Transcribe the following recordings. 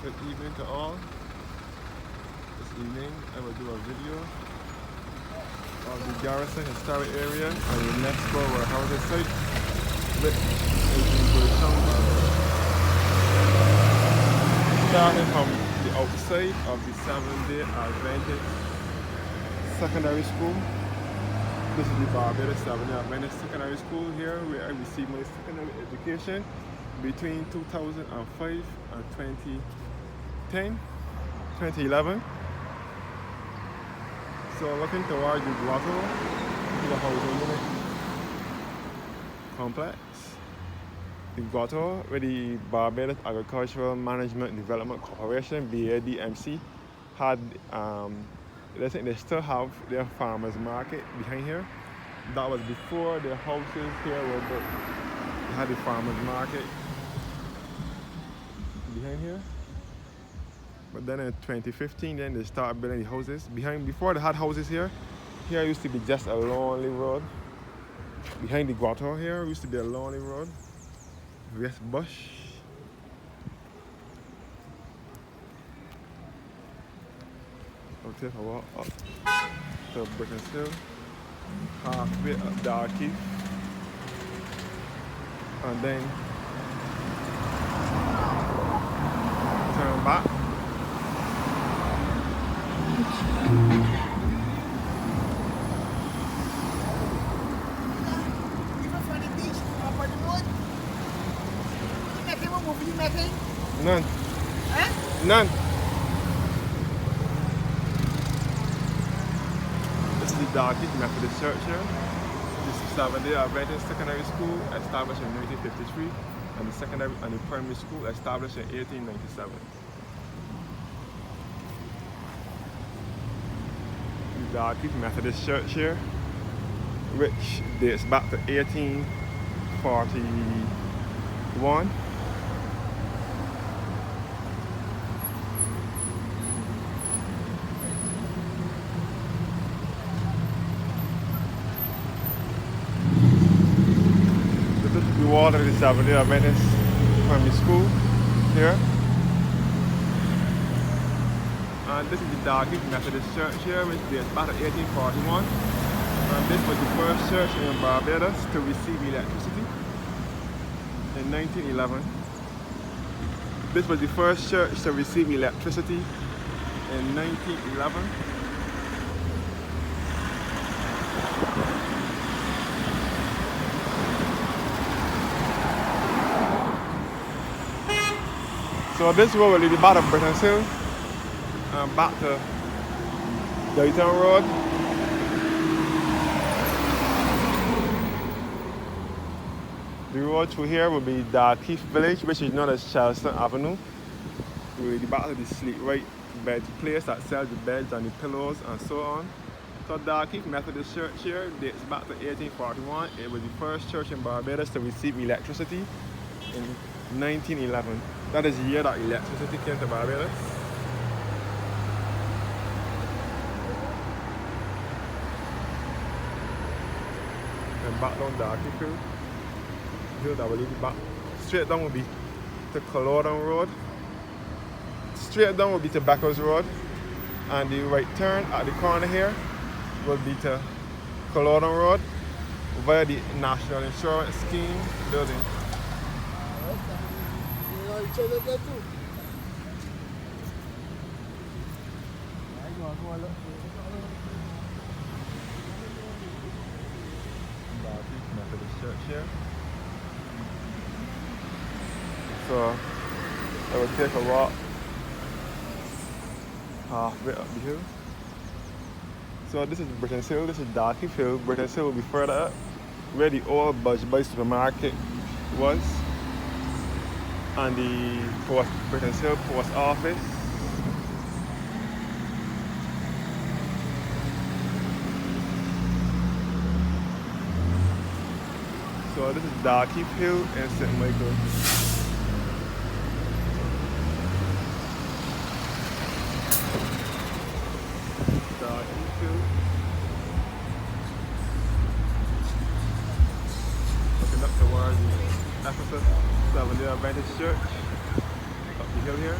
Good evening to all. This evening I will do a video of the Garrison historic area and UNESCO World Heritage Site, which is in Garrison, Barbados. Starting from the outside of the Seventh-day Adventist Secondary School. This is the Barbados Seventh-day Adventist Secondary School here, where I received my secondary education between 2005 and 2011. So looking towards the grotto, the housing unit complex. The grotto, where the Barbados Agricultural Management Development Corporation, BADMC, had, I think they still have their farmers market behind here. That was before the houses here were built. They had the farmers market behind here. But then in 2015, then they started building the houses. Before they had houses here used to be just a lonely road. Behind the grotto here used to be a lonely road. West bush. I'll take a walk up to Britain's Hill, halfway up Darky, and then turn back. None. Huh? None. This is the Darky Methodist Church here. This is Seventh-day Adventist Secondary School established in 1953, and the secondary and the primary school established in 1897. The Darky Methodist Church here, which dates back to 1841. The wall of the Seventh-day Adventist primary school here. And this is the Darky Methodist Church here, which dates back to 1841. And this was the first church in Barbados to receive electricity in 1911. This was the first church to receive electricity in 1911. So this road will lead you back to Britain's Hill and back to Garrison Road. The road through here will be Darky Village, which is known as Charleston Avenue. We will lead you back to the sleep right bed place that sells the beds and the pillows and so on. So Darky Methodist Church here dates back to 1841. It was the first church in Barbados to receive electricity in 1911. That is the year that electricity came to Barbados. And back down Darky Hill. Hill that will lead you back. Straight down will be to Culloden Road. Straight down will be to Barbados Road. And the right turn at the corner here will be to Culloden Road via the National Insurance Scheme building. Methodist Church here. So I will take a walk halfway up the hill. So this is Britain's Hill, this is Darky Hill. Britain's Hill will be further up, where the old Budge Boy supermarket was, and the Britain's Hill post office. So this is Darky Hill and St. Michael. Darky Hill. Looking up towards the Ephesus Seventh-day Adventist Church up the hill here.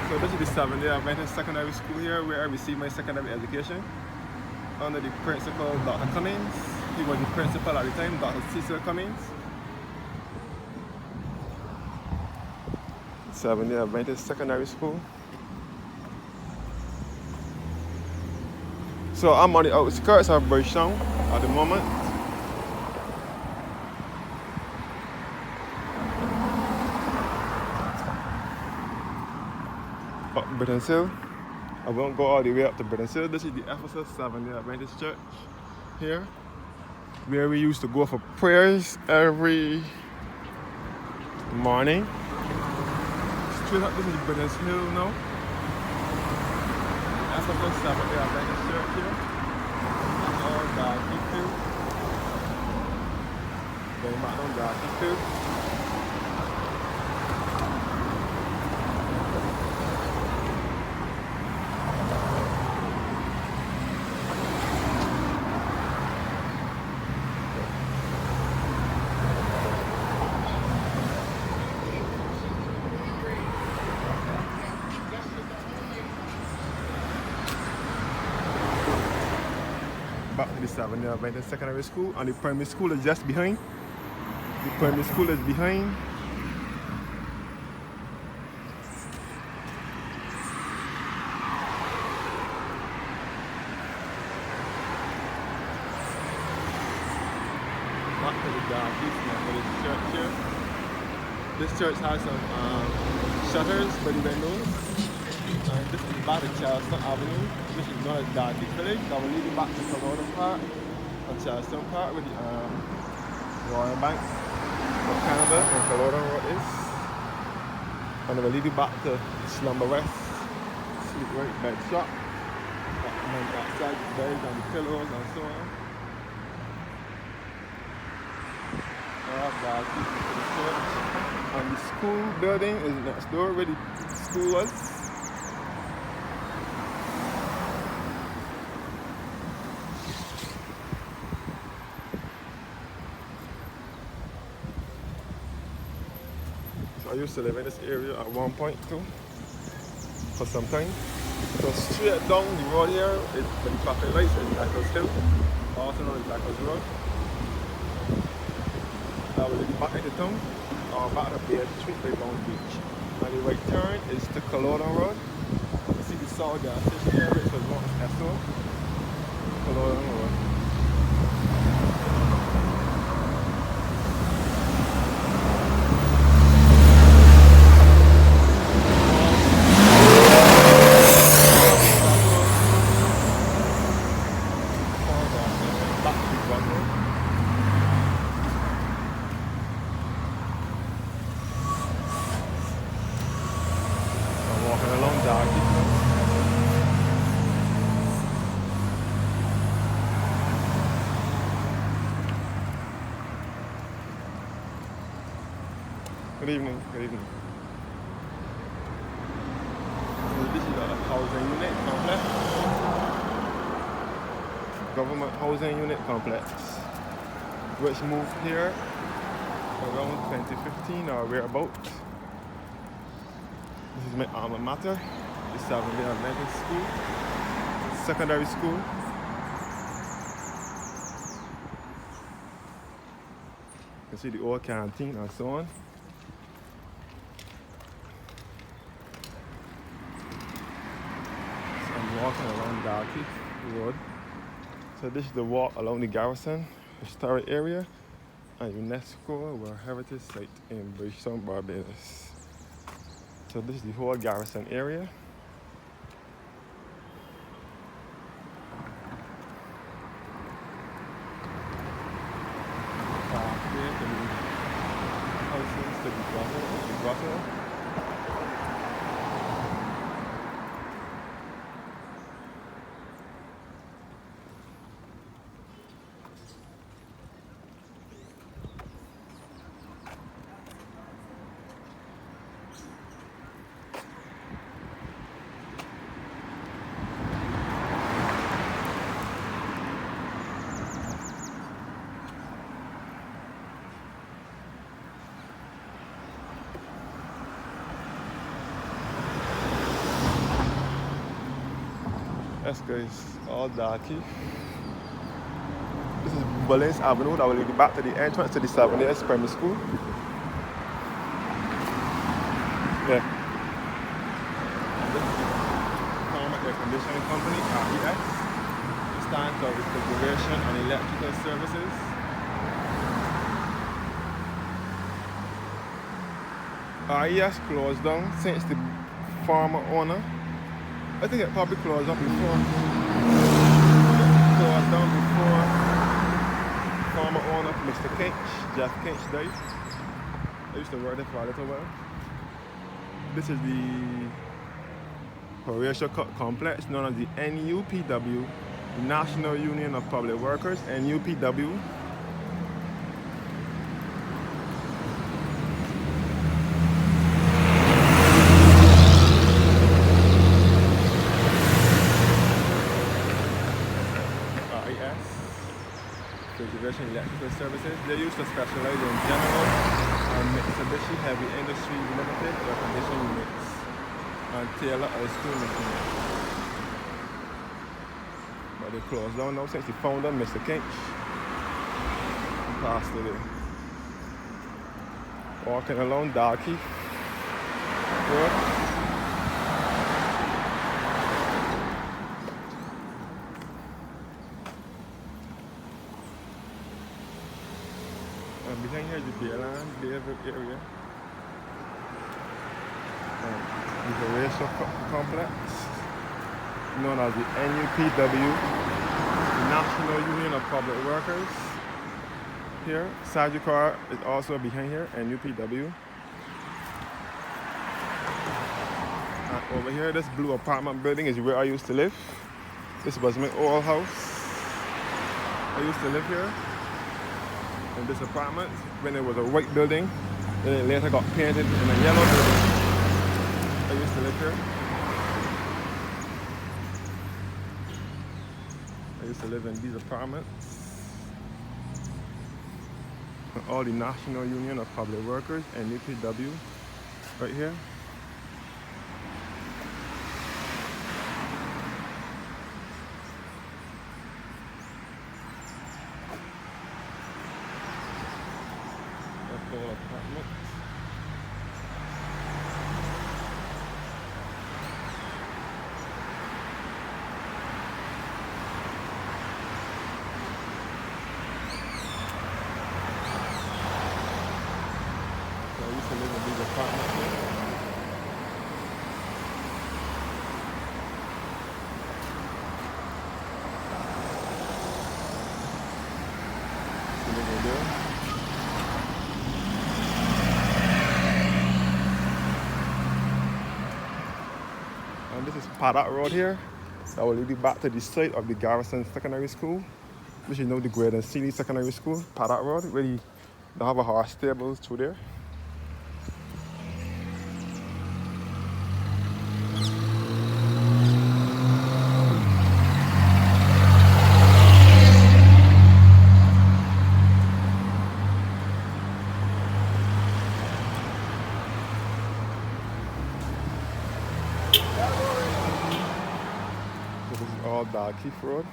So this is the Seventh-day Adventist Secondary School here where I received my secondary education under the principal Dr. Cummings. He was the principal at the time, Dr. Cecil Cummings. Seventh-day Adventist Secondary School. So I'm on the outskirts of Garrison at the moment. Up Britain's Hill. I won't go all the way up to Britain's Hill. This is the Ephesus Seventh-day Adventist Church here, where we used to go for prayers every morning. Straight up, this is Britain's Hill now. Ephesus Seventh-day Adventist Church here. All darky field. Very much on darky field. Back to the Seventh-day Adventist Secondary School, and the primary school is just behind. The primary school is behind. Back to the darkies now for this church here. This church has some shutters by the windows. And this is the back of Charleston Avenue, which is known as Darky Village. That will lead you back to Colorado Park and Charleston Park with the Royal Bank of Canada and Colorado Road is. And it will lead you back to Slumber West, Sleep Right Bed Shop. And outside the beds and the pillows and so on. Darky to the church. And the school building is next door where the school was. I used to live in this area at one point too, for some time. So straight down the road here is the traffic lights in Blackhouse Hill, also known as Blackhouse Road. I will lead back into town, or back to Bay Street by Bound Beach. And the right turn is to Colorado Road. You see the Saw gas station here, which was known as Esso. Colorado Road. Walking along Darky. Good evening, good evening. So this is a housing unit complex. Government housing unit complex, which moved here around 2015 or whereabouts. This is my alma mater, the Seventh-day Adventist School, secondary school. You can see the old canteen and so on. So I'm walking along Darky Road. So this is the walk along the Garrison historic area and UNESCO World Heritage Site in Barbados. So this is the whole Garrison area. Here to the houses to the grotto. Let's go, it's all darky. This is Bullins Avenue that will lead you back to the entrance to the 7 years primary school. Yeah. This is the Farmer Air Conditioning Company, RES. It stands for Refrigeration and Electrical Services. RES closed down since the former owner. I think it probably closed down before. It closed down before former owner, Mr. Kinch, Jeff Kinch died. I used to work there for a little while. This is the Horatio Complex known as the NUPW, the National Union of Public Workers, NUPW. Refrigeration Electrical Services. They used to specialize in General and Mitsubishi Heavy Industries Limited air conditioning units and Taylor ice cream machines. But they closed down now since the founder, Mr. Kinch, passed away. Walking along Darky Road. And behind here is the Bayville area. The Horatio Complex, known as the NUPW, the National Union of Public Workers. Here, Sagicor is also behind here, NUPW. And over here, this blue apartment building is where I used to live. This was my old house. I used to live here in this apartment when it was a white building. Then it later got painted in a yellow building. I used to live here. I used to live in these apartments. All the National Union of Public Workers and UPW right here. That's all apartments. I used to live in these apartments here. Used to live in there. And this is Paddock Road here. That will lead you back to the site of the Garrison Secondary School, which is now the Grade and Seeley Secondary School, Paddock Road. Really, they have a horse stables through there. So this is all Dalkeith Road.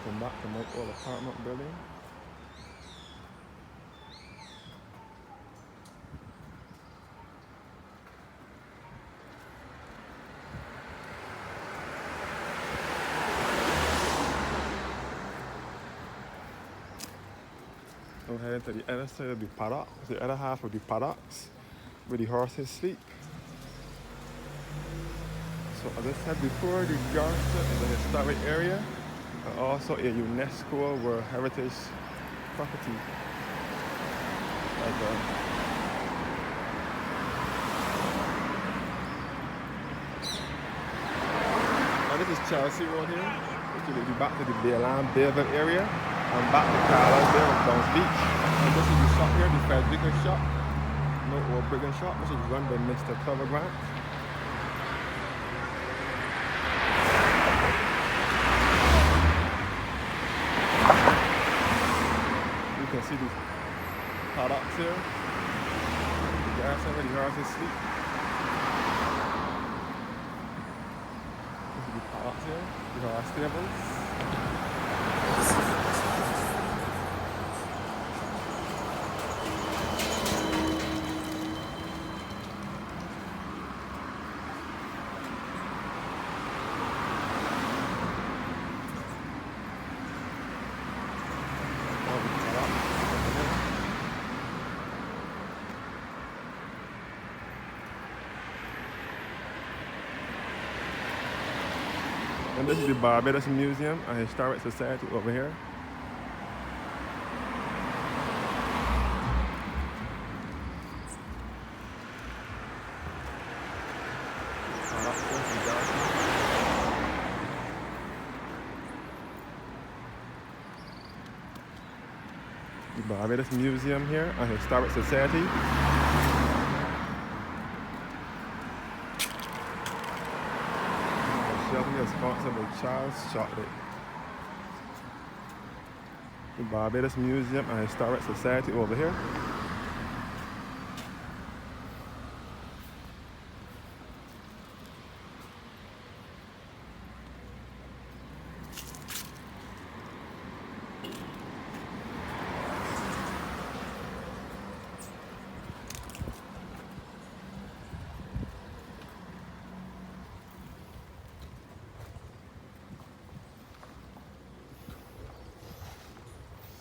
Come back to my old apartment building. I'm heading to the other side of the paddock, the other half of the paddocks, where the horses sleep. So as I said before, the Garrison is a historic area and also a UNESCO World Heritage property. Now this is Chelsea Road here, which will be back to the Bayville area and back to Carlisle there on Downs Beach. And this is the shop here, the Frederica shop, no old Brigham shop, which is run by Mr. Clover Grant. You can see these paddocks here, the Garrison where the horses sleep. This is the paddocks here. here, the horse stables. And this is the Barbados Museum and Historic Society over here. The Barbados Museum here and Historic Society. Shelby is sponsored by Charles Chocolate. The Barbados Museum and Historic Society over here.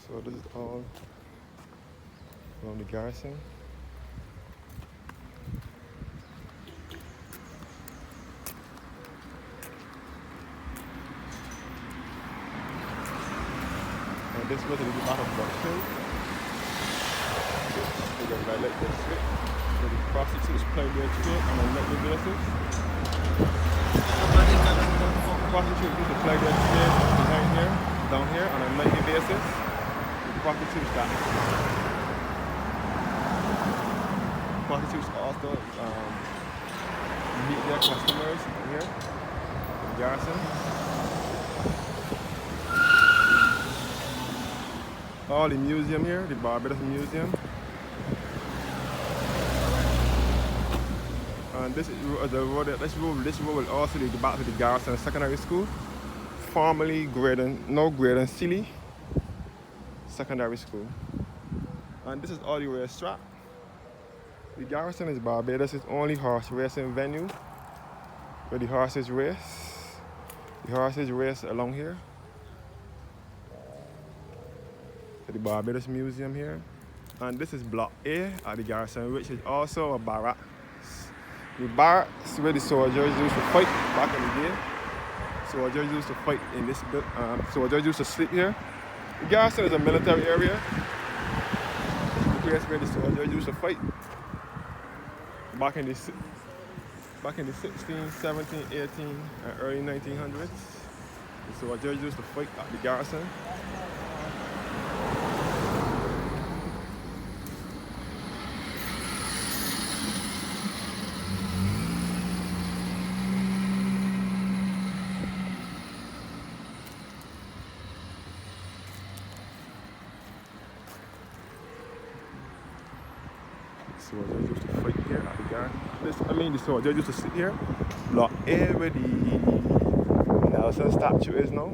So this is all from the Garrison. And this was a little bit of Buckfield. We're going to let this sit. Where the prostitutes play their trick on a nightly basis. Prostitutes used to play their trick behind here, down here on a nightly basis. Prostitutes also meet their customers here in Garrison. All the museum here, the Barbados Museum. And this is the road. This road will also lead back to the Garrison Secondary School, formerly Garrison Sealy Secondary School. And this is all the racetrack. The Garrison is Barbados' only horse racing venue where the horses race. The horses race along here. At the Barbados Museum here. And this is Block A at the Garrison, which is also a barracks. The barracks where the soldiers used to fight back in the day. Soldiers used to fight in this, soldiers used to sleep here. The Garrison is a military area. The place where the soldiers used to fight back in the 16, 17, 18, and early 1900s. The soldiers used to fight at the Garrison. Soldiers used to fight here at the Garrison. The soldiers used to sit here. Block A where the Nelson statue is now.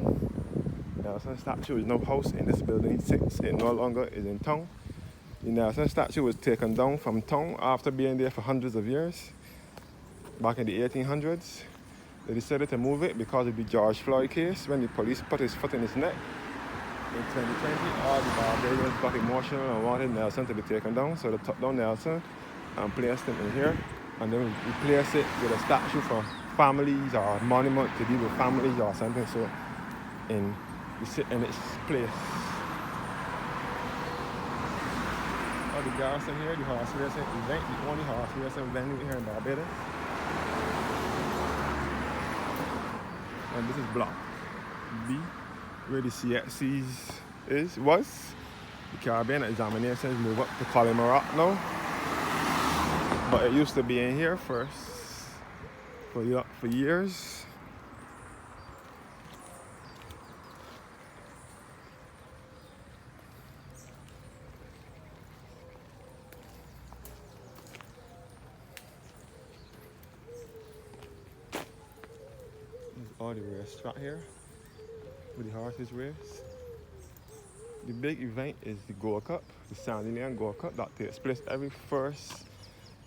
Nelson statue is no house in this building since it no longer is in town. The Nelson statue was taken down from town after being there for hundreds of years. Back in the 1800s, they decided to move it because of the George Floyd case when the police put his foot in his neck. In 2020, all the Barbadians got emotional and wanted Nelson to be taken down, so they took down Nelson and placed him in here, and then replaced it with a statue for families or a monument to deal with families or something, so we sit in its place. All the Garrison here, the horse racing event, the only horse racing venue here in Barbados. And this is Block B, where the CXCs was. The Caribbean examinations move up to Collimarock now. But it used to be in here first for years. All the racetrack here with the horses race. The big event is the Gold Cup, the Sandy Lane Gold Cup that takes place every first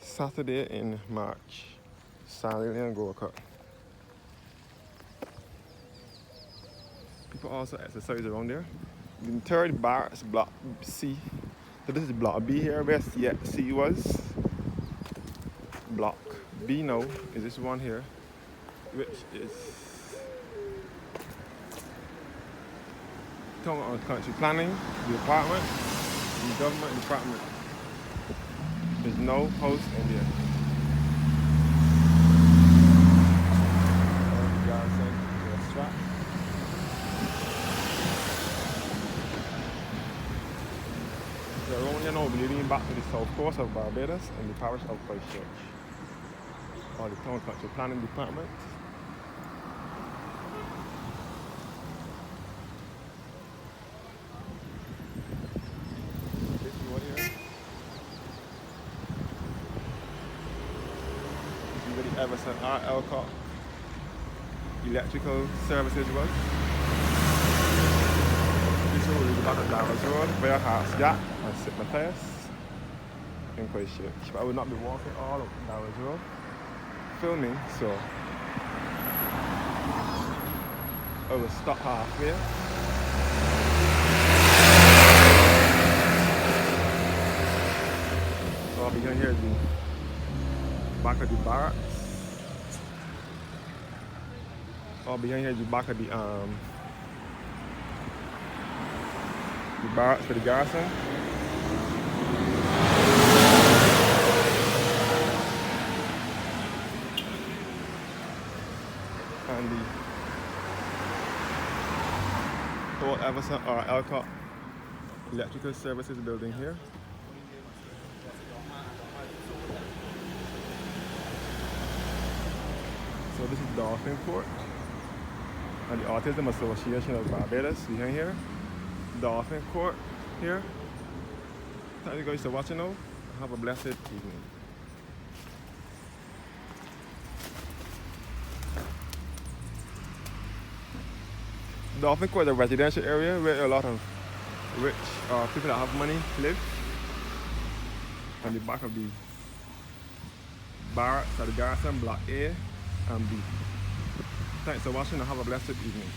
Saturday in March. Sandy Lane Gold Cup. People also exercise around there. The third bar is Block C. So this is Block B here where C was. Block B now is this one here, which is Town and Country Planning Department, the government department. There's no house in there. Garrison restaurant. So around here now we're leading back to the south coast of Barbados and the parish of Christchurch. Or the Town and Country Planning Department. Everson Alcott Electrical Services was. This road is the back of Dallas Road, where Hearts Jack and St. Matthias in Christchurch. But I would not be walking all up Dallas Road filming, so I will stop halfway. So I'll be going here at the back of the barracks. Behind here is the back of the barracks for the Garrison. And the Port Everson or Alcott Electrical Services building here. So this is Dolphin Court. And the Autism Association of Barbados, behind here. Dolphin Court here. Thank you guys for watching now. Have a blessed evening. Dolphin Court is a residential area where a lot of rich people that have money live. On the back of the barracks at the Garrison, Block A and B. Thanks for watching and have a blessed evening.